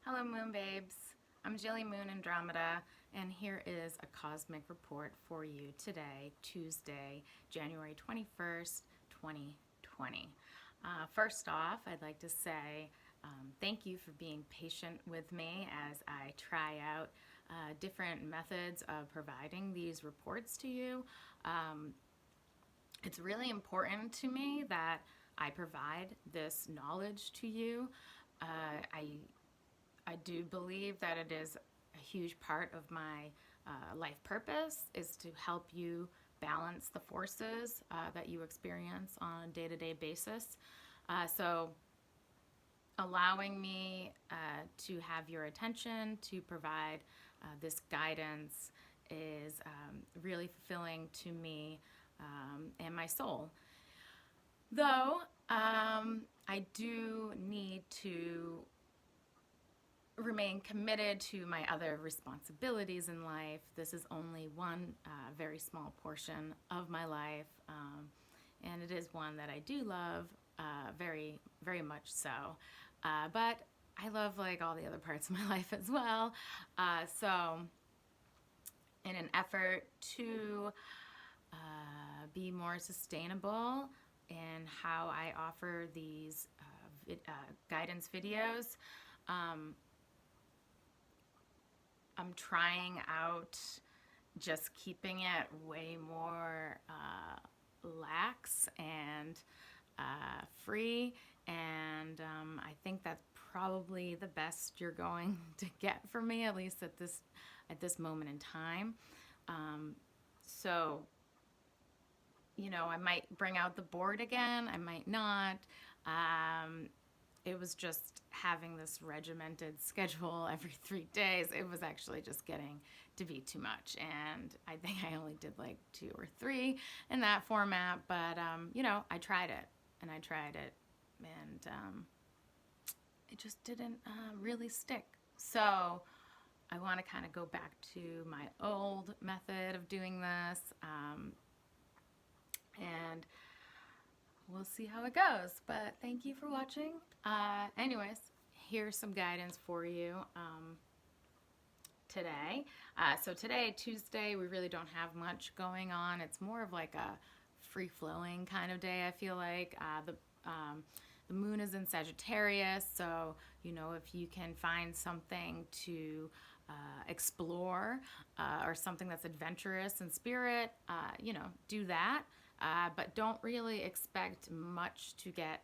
Hello Moon Babes, I'm Jilly Moon Andromeda, and here is a cosmic report for you today, Tuesday, January 21st, 2020. First off, I'd like to say thank you for being patient with me as I try out different methods of providing these reports to you. It's really important to me that I provide this knowledge to you. I do believe that it is a huge part of my life purpose is to help you balance the forces that you experience on a day-to-day basis. So allowing me to have your attention to provide this guidance is really fulfilling to me and my soul. Though I do need to remain committed to my other responsibilities in life. This is only one very small portion of my life, and it is one that I do love very, very much so. But I love like all the other parts of my life as well. So in an effort to be more sustainable in how I offer these guidance videos, I'm trying out just keeping it way more lax and free, and I think that's probably the best you're going to get from me, at least at this moment in time. So, you know, I might bring out the board again, I might not. It was just having this regimented schedule every 3 days. It was actually just getting to be too much. And I think I only did like 2 or 3 in that format. But, you know, I tried it and I tried it. And it just didn't really stick. So I want to kind of go back to my old method of doing this. And we'll see how it goes, but thank you for watching. Anyways, here's some guidance for you today. So today, Tuesday, we really don't have much going on. It's more of like a free-flowing kind of day, I feel like. The moon is in Sagittarius, so, you know, if you can find something to explore or something that's adventurous in spirit, you know, do that. But don't really expect much to get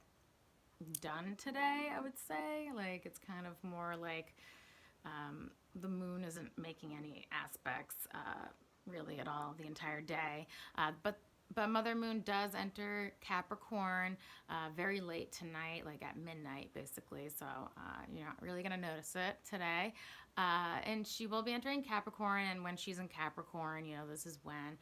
done today, I would say. Like, it's kind of more like the moon isn't making any aspects really at all the entire day. But Mother Moon does enter Capricorn very late tonight, like at midnight, basically. So you're not really going to notice it today. And she will be entering Capricorn, and when she's in Capricorn, you know, this is when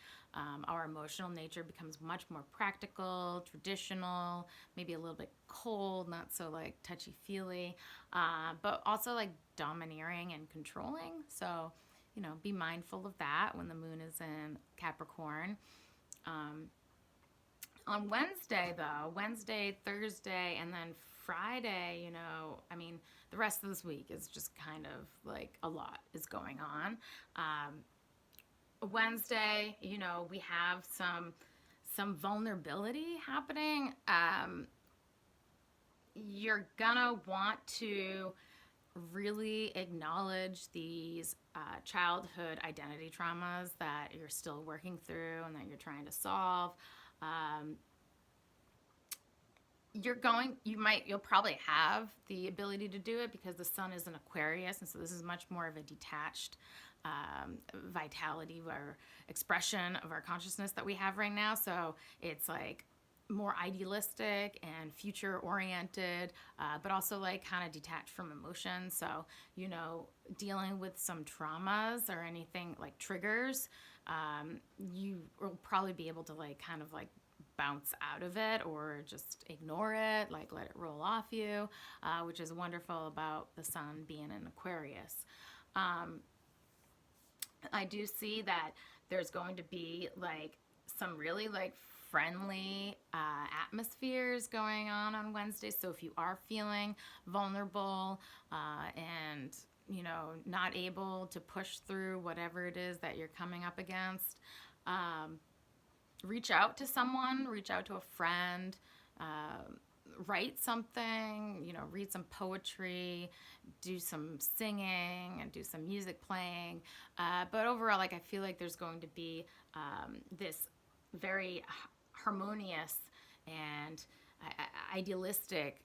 our emotional nature becomes much more practical, traditional, maybe a little bit cold, not so like touchy-feely, but also like domineering and controlling. So, you know, be mindful of that when the moon is in Capricorn. On Wednesday, though, Wednesday, Thursday, and then Friday, you know, I mean, the rest of this week is just kind of like a lot is going on. Wednesday, you know, we have some vulnerability happening. You're gonna want to really acknowledge these childhood identity traumas that you're still working through and that you're trying to solve. You'll probably have the ability to do it because the sun is in Aquarius, and so this is much more of a detached vitality or expression of our consciousness that we have right now. So it's like more idealistic and future oriented, but also like kind of detached from emotion. So, you know, dealing with some traumas or anything like triggers, you will probably be able to like kind of like bounce out of it or just ignore it, like let it roll off you, which is wonderful about the sun being in Aquarius. I do see that there's going to be like some really like friendly atmospheres going on Wednesday. So if you are feeling vulnerable and not able to push through whatever it is that you're coming up against, reach out to someone, reach out to a friend, write something, read some poetry, do some singing, and do some music playing. But overall, like, I feel like there's going to be this very harmonious and idealistic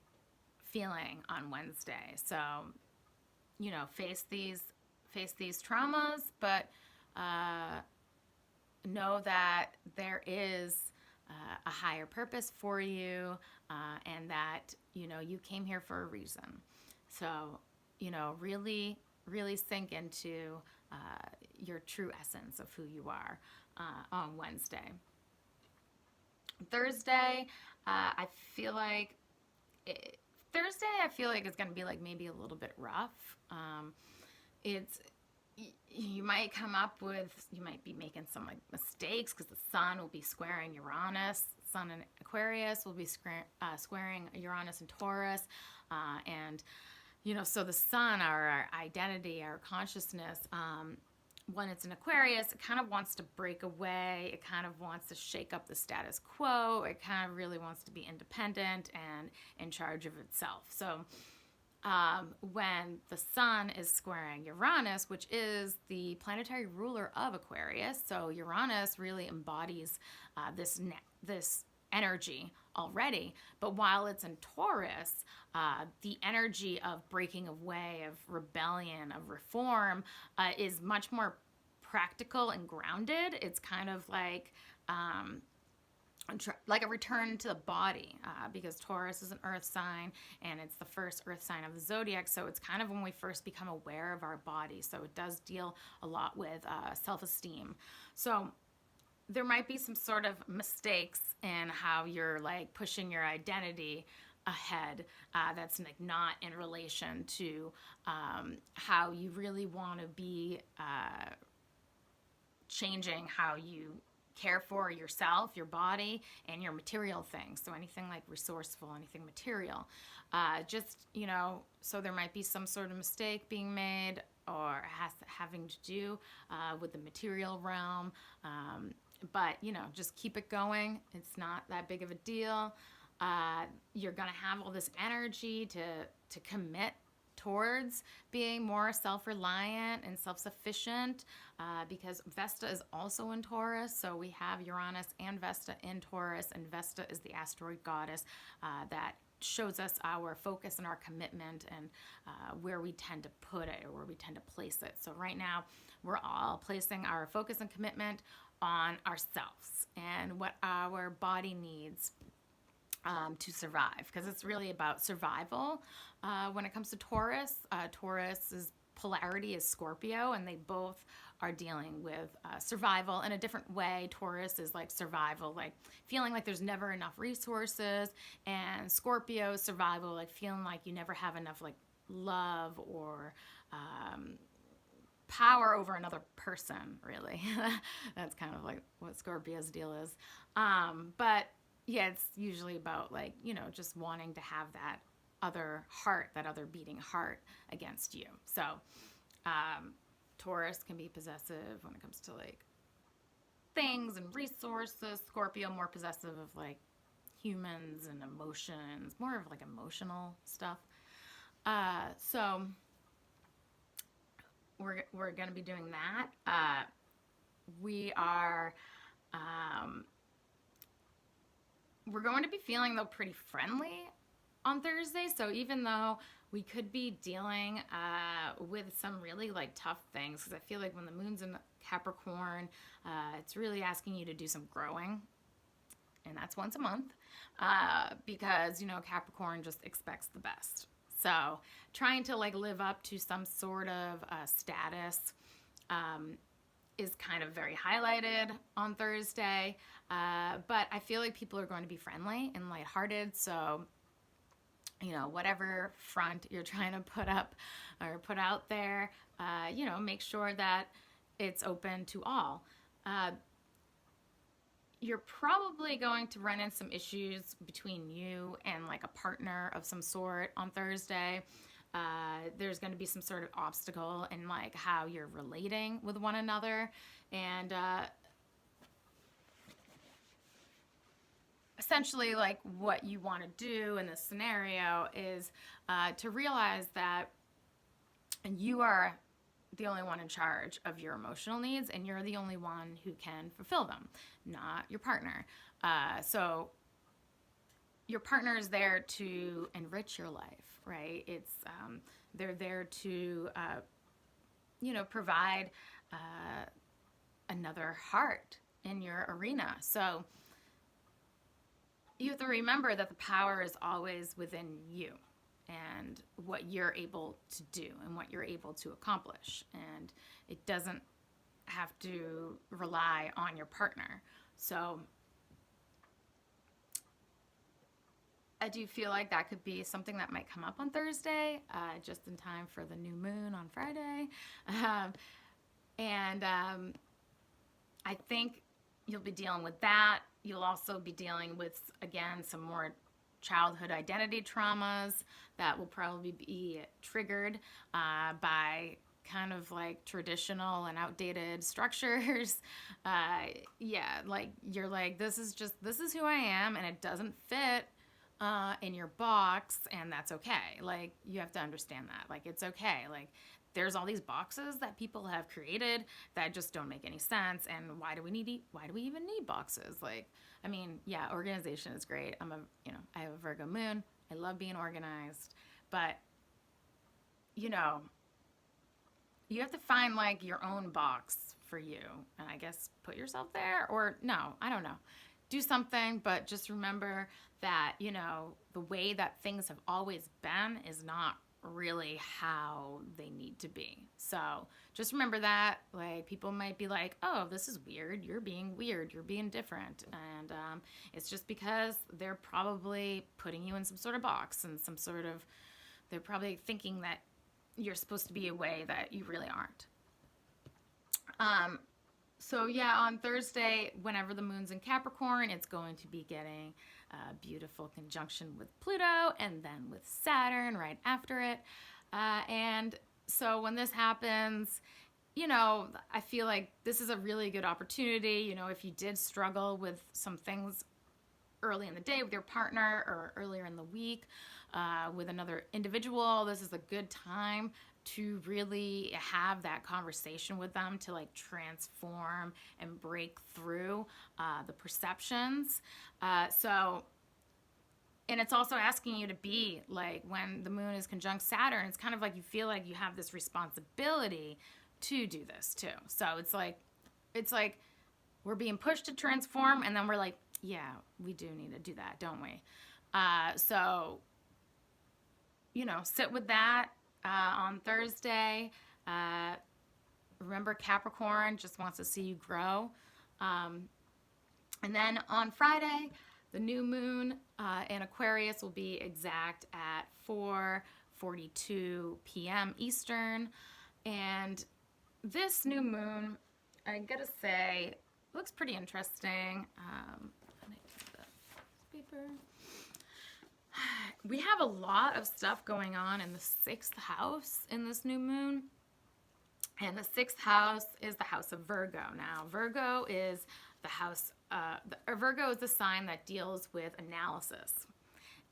feeling on Wednesday. So, face these traumas, but know that there is a higher purpose for you, and that you came here for a reason. So really, really sink into your true essence of who you are on Wednesday. Thursday, I feel like Thursday, I feel like it's going to be like maybe a little bit rough. You might be making some like mistakes because the sun will be squaring Uranus. Sun in Aquarius will be squaring Uranus and Taurus. And so the sun, our identity, our consciousness, when it's in Aquarius, it kind of wants to break away. It kind of wants to shake up the status quo. It kind of really wants to be independent and in charge of itself. So when the sun is squaring Uranus, which is the planetary ruler of Aquarius, so Uranus really embodies this energy already. But while it's in Taurus, the energy of breaking away, of rebellion, of reform is much more practical and grounded. It's kind of like a return to the body, because Taurus is an earth sign and it's the first earth sign of the zodiac. So it's kind of when we first become aware of our body. So it does deal a lot with self-esteem. So there might be some sort of mistakes in how you're like pushing your identity ahead, that's like not in relation to how you really want to be changing how you care for yourself, your body, and your material things. So anything like resourceful, anything material. So there might be some sort of mistake being made or having to do with the material realm. But just keep it going. It's not that big of a deal. You're going to have all this energy to commit towards being more self-reliant and self-sufficient, because Vesta is also in Taurus. So we have Uranus and Vesta in Taurus, and Vesta is the asteroid goddess that shows us our focus and our commitment and where we tend to put it or where we tend to place it. So right now we're all placing our focus and commitment on ourselves and what our body needs to survive, because it's really about survival. When it comes to Taurus, Taurus's polarity is Scorpio, and they both are dealing with survival in a different way. Taurus is like survival, like feeling like there's never enough resources, and Scorpio survival, like feeling like you never have enough like love or power over another person, really. That's kind of like what Scorpio's deal is. But yeah, it's usually about like, just wanting to have that other heart, that other beating heart against you. So Taurus can be possessive when it comes to like things and resources. Scorpio more possessive of like humans and emotions, more of like emotional stuff. So we're going to be doing that. We're going to be feeling, though, pretty friendly on Thursday. So even though we could be dealing with some really like tough things, because I feel like when the moon's in Capricorn, it's really asking you to do some growing, and that's once a month, because Capricorn just expects the best. So trying to like live up to some sort of status is kind of very highlighted on Thursday. But I feel like people are going to be friendly and lighthearted. So, whatever front you're trying to put up or put out there, make sure that it's open to all. you're probably going to run into some issues between you and like a partner of some sort on Thursday. There's going to be some sort of obstacle in like how you're relating with one another, and essentially like what you want to do in this scenario is to realize that you are the only one in charge of your emotional needs, and you're the only one who can fulfill them, not your partner. So your partner is there to enrich your life, right? It's they're there to provide another heart in your arena. So you have to remember that the power is always within you and what you're able to do and what you're able to accomplish. And it doesn't have to rely on your partner. So I do feel like that could be something that might come up on Thursday, just in time for the new moon on Friday. And I think you'll be dealing with that. You'll also be dealing with, again, some more childhood identity traumas that will probably be triggered by kind of like traditional and outdated structures. Yeah, like you're like, this is who I am, and it doesn't fit in your box, and that's okay. Like, you have to understand that. Like, it's okay. Like, there's all these boxes that people have created that just don't make any sense. And why do we even need boxes? Like, I mean, yeah, organization is great. I have a Virgo moon. I love being organized, but you have to find like your own box for you, and I guess put yourself there, or no, I don't know. Do something, but just remember that, the way that things have always been is not really how they need to be. So just remember that. Like, people might be like, oh, this is weird, you're being different, and it's just because they're probably putting you in some sort of box, and they're probably thinking that you're supposed to be a way that you really aren't. So yeah, on Thursday, whenever the moon's in Capricorn, it's going to be getting a beautiful conjunction with Pluto, and then with Saturn right after it. And so when this happens, I feel like this is a really good opportunity. If you did struggle with some things early in the day with your partner, or earlier in the week with another individual, this is a good time to really have that conversation with them, to like transform and break through the perceptions. And it's also asking you to be like, when the moon is conjunct Saturn, it's kind of like you feel like you have this responsibility to do this too. So it's like we're being pushed to transform, and then we're like, yeah, we do need to do that, don't we? So sit with that on Thursday. Remember, Capricorn just wants to see you grow. And then on Friday, the new moon in Aquarius will be exact at 4:42 p.m. Eastern. And this new moon, I gotta say, looks pretty interesting. Paper. We have a lot of stuff going on in the 6th house in this new moon. And the 6th house is the house of Virgo. Now, Virgo is Virgo is the sign that deals with analysis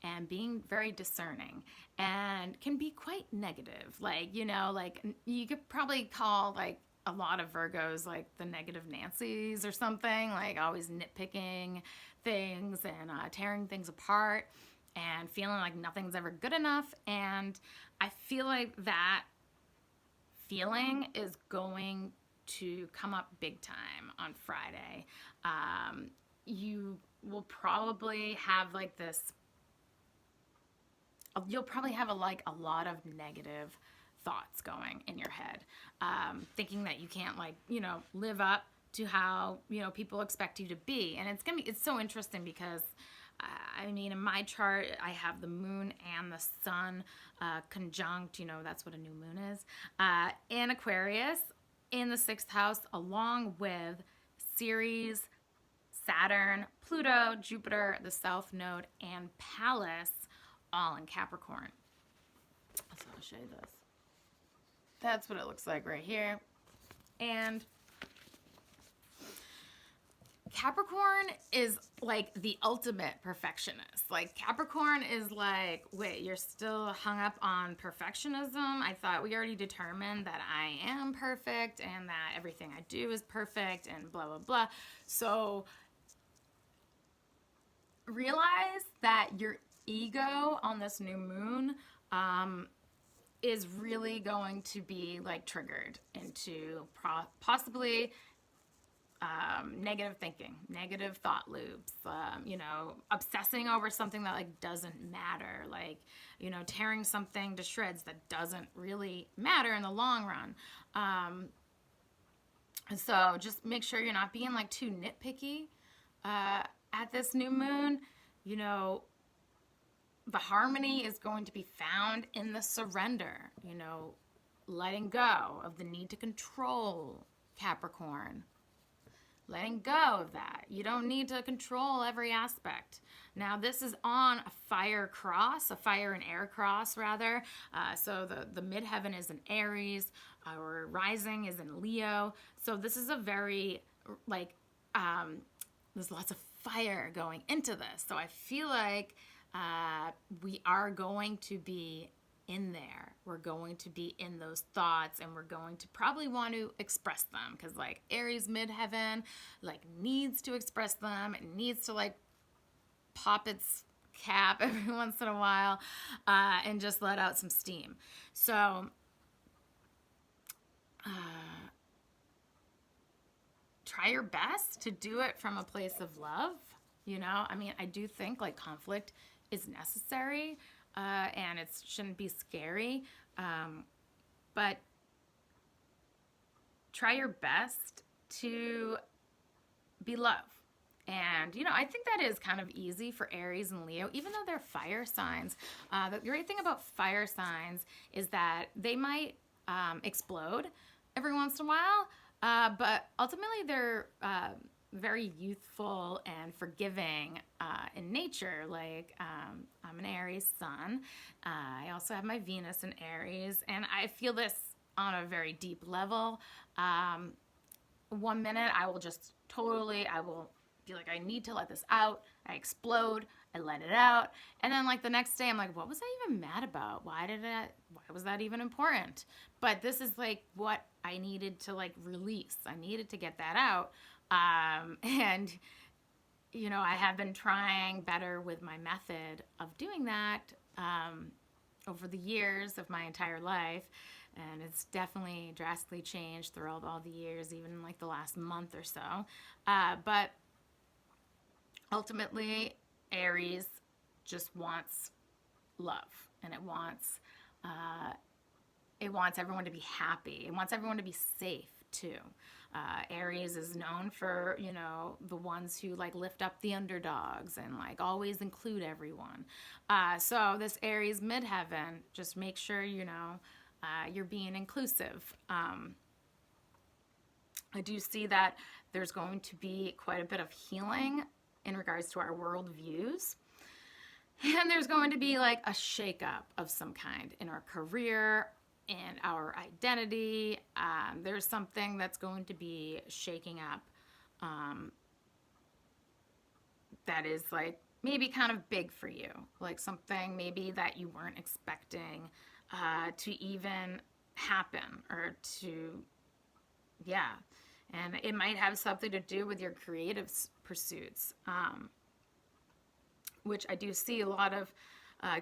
and being very discerning, and can be quite negative. Like, like you could probably call like a lot of Virgos like the negative Nancys or something, like always nitpicking things and tearing things apart and feeling like nothing's ever good enough. And I feel like that feeling is going to come up big time on Friday. You will probably have like this, you'll probably have a lot of negative thoughts going in your head, thinking that you can't live up to how, people expect you to be. And it's so interesting because in my chart, I have the moon and the sun conjunct, that's what a new moon is, in Aquarius in the 6th house, along with Ceres, Saturn, Pluto, Jupiter, the South Node, and Pallas, all in Capricorn. So I'll show you this. That's what it looks like right here. And Capricorn is like the ultimate perfectionist. Like Capricorn is like, wait, you're still hung up on perfectionism? I thought we already determined that I am perfect and that everything I do is perfect and blah, blah, blah. So realize that your ego on this new moon is really going to be like triggered into possibly negative thinking, negative thought loops, obsessing over something that like doesn't matter, like, tearing something to shreds that doesn't really matter in the long run. So just make sure you're not being like too nitpicky at this new moon. The harmony is going to be found in the surrender, letting go of the need to control, Capricorn. Letting go of that. You don't need to control every aspect. Now, this is on a fire and air cross, rather. So the midheaven is in Aries. Our rising is in Leo. So this is a very, there's lots of fire going into this. So I feel like we are going to be in there. We're going to be in those thoughts, and we're going to probably want to express them, because like Aries midheaven like needs to express them. It needs to like pop its cap every once in a while and just let out some steam. So try your best to do it from a place of love. I do think like conflict is necessary. And it shouldn't be scary, but try your best to be love. And, I think that is kind of easy for Aries and Leo, even though they're fire signs. The great thing about fire signs is that they might explode every once in a while, but ultimately they're very youthful and forgiving in nature. Like I'm an Aries sun. I also have my Venus in Aries, and I feel this on a very deep level. 1 minute I will be like, I need to let this out. I explode. I let it out. And then like the next day I'm like, what was I even mad about? Why was that even important? But this is like what I needed to like release. I needed to get that out. And I have been trying better with my method of doing that over the years of my entire life. And it's definitely drastically changed throughout all the years, even like the last month or so. But ultimately, Aries just wants love, and it wants everyone to be happy. It wants everyone to be safe too. Aries is known for, the ones who like lift up the underdogs and like always include everyone. So this Aries midheaven, just make sure, you're being inclusive. I do see that there's going to be quite a bit of healing in regards to our world views. And there's going to be like a shakeup of some kind in our career and our identity. There's something that's going to be shaking up that is like maybe kind of big for you, like something maybe that you weren't expecting to even happen or to, and it might have something to do with your creative pursuits, which I do see a lot of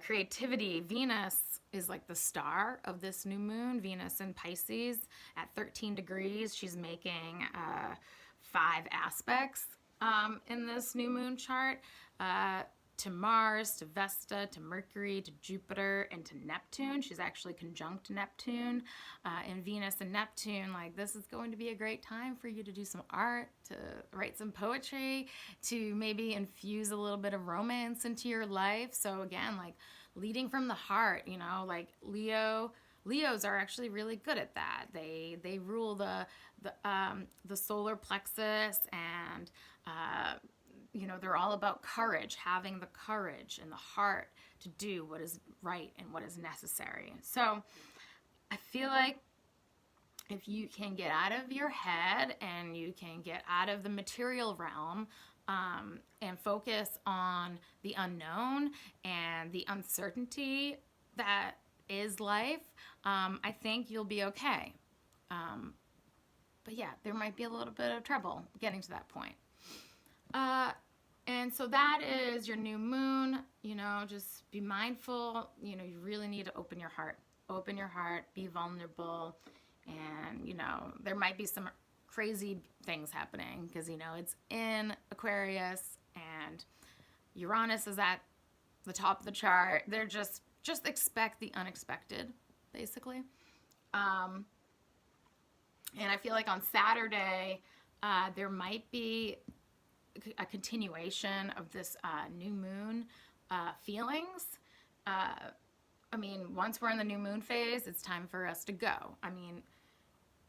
creativity. Venus is like the star of this new moon. Venus in Pisces at 13 degrees. She's making 5 aspects in this new moon chart to Mars, to Vesta, to Mercury, to Jupiter, and to Neptune. She's actually conjunct Neptune. And Venus and Neptune, like this is going to be a great time for you to do some art, to write some poetry, to maybe infuse a little bit of romance into your life. So again, like leading from the heart, like Leo Leos are actually really good at that. They rule the solar plexus, and they're all about courage, having the courage and the heart to do what is right and what is necessary. So I feel like if you can get out of your head and you can get out of the material realm, and focus on the unknown and the uncertainty that is life, I think you'll be okay. But yeah, there might be a little bit of trouble getting to that point. And so that is your new moon. Just be mindful. You really need to open your heart. Open your heart, be vulnerable. And, there might be some crazy things happening because, it's in Aquarius and Uranus is at the top of the chart. They're just expect the unexpected, basically. And I feel like on Saturday, there might be a continuation of this new moon feelings. Once we're in the new moon phase, it's time for us to go.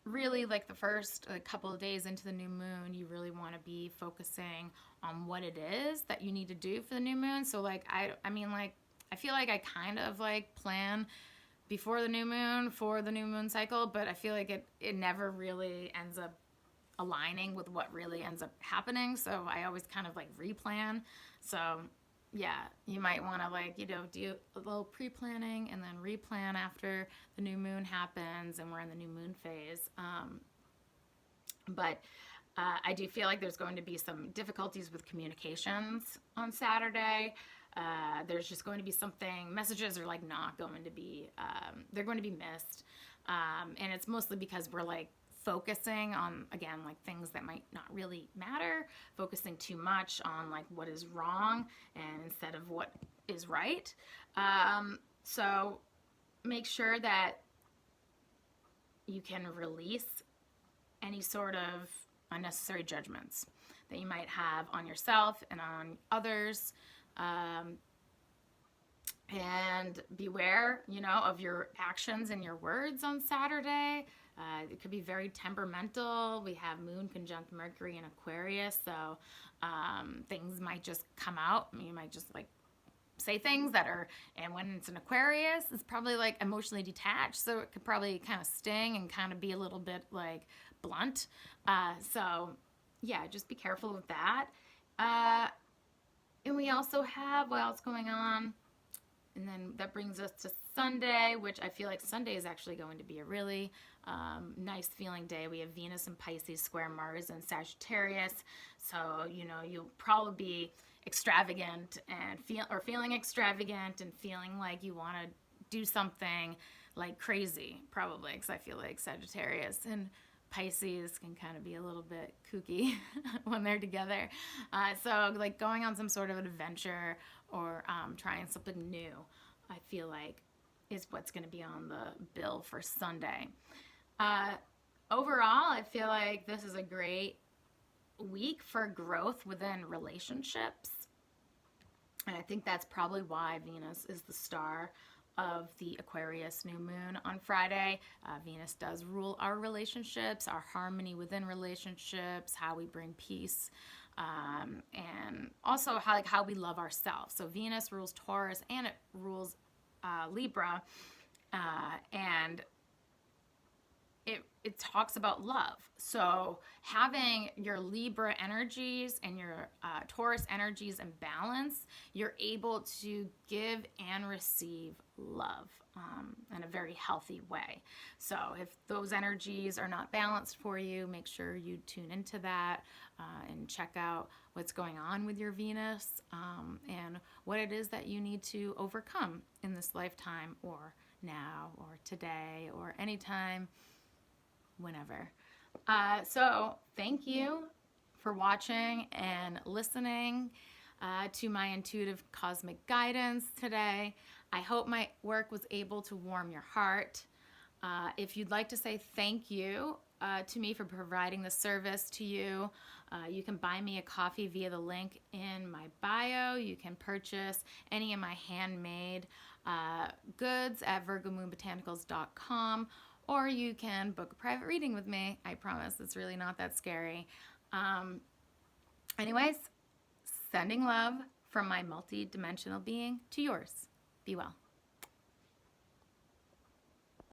Really, like the first couple of days into the new moon, you really want to be focusing on what it is that you need to do for the new moon. So I feel like I kind of plan before the new moon for the new moon cycle, but I feel like it never really ends up aligning with what really ends up happening. So I always kind of replan. So yeah, you might want to do a little pre-planning and then replan after the new moon happens and we're in the new moon phase. But I do feel like there's going to be some difficulties with communications on Saturday. There's just going to be messages are not going to be, they're going to be missed. And it's mostly because we're focusing on, again, things that might not really matter, focusing too much on what is wrong and instead of what is right. So make sure that you can release any sort of unnecessary judgments that you might have on yourself and on others. And beware, of your actions and your words on Saturday. It could be very temperamental. We have Moon conjunct Mercury in Aquarius, so things might just come out. You might just say things that are, and when it's an Aquarius, it's probably emotionally detached, so it could probably kind of sting and kind of be a little bit blunt. So yeah, just be careful with that. And we also have what else going on? And then that brings us to Sunday, which I feel like Sunday is actually going to be a really nice feeling day. We have Venus in Pisces square Mars in Sagittarius. So, you'll probably be extravagant and feeling extravagant and feeling like you want to do something crazy, probably, because I feel like Sagittarius and Pisces can kind of be a little bit kooky when they're together. So going on some sort of an adventure or trying something new, I feel like is what's going to be on the bill for Sunday. Overall, I feel like this is a great week for growth within relationships. And I think that's probably why Venus is the star of the Aquarius new moon on Friday. Venus does rule our relationships, our harmony within relationships, how we bring peace, and also how we love ourselves. So Venus rules Taurus and it rules Libra, and it talks about love. So having your Libra energies and your Taurus energies in balance, you're able to give and receive love in a very healthy way. So if those energies are not balanced for you, make sure you tune into that and check out what's going on with your Venus and what it is that you need to overcome in this lifetime or now or today or anytime, whenever. So thank you for watching and listening to my intuitive cosmic guidance today. I hope my work was able to warm your heart. If you'd like to say thank you to me for providing the service to you, you can buy me a coffee via the link in my bio. You can purchase any of my handmade goods at virgomoonbotanicals.com, or you can book a private reading with me. I promise it's really not that scary. Anyways, sending love from my multi-dimensional being to yours. Be well.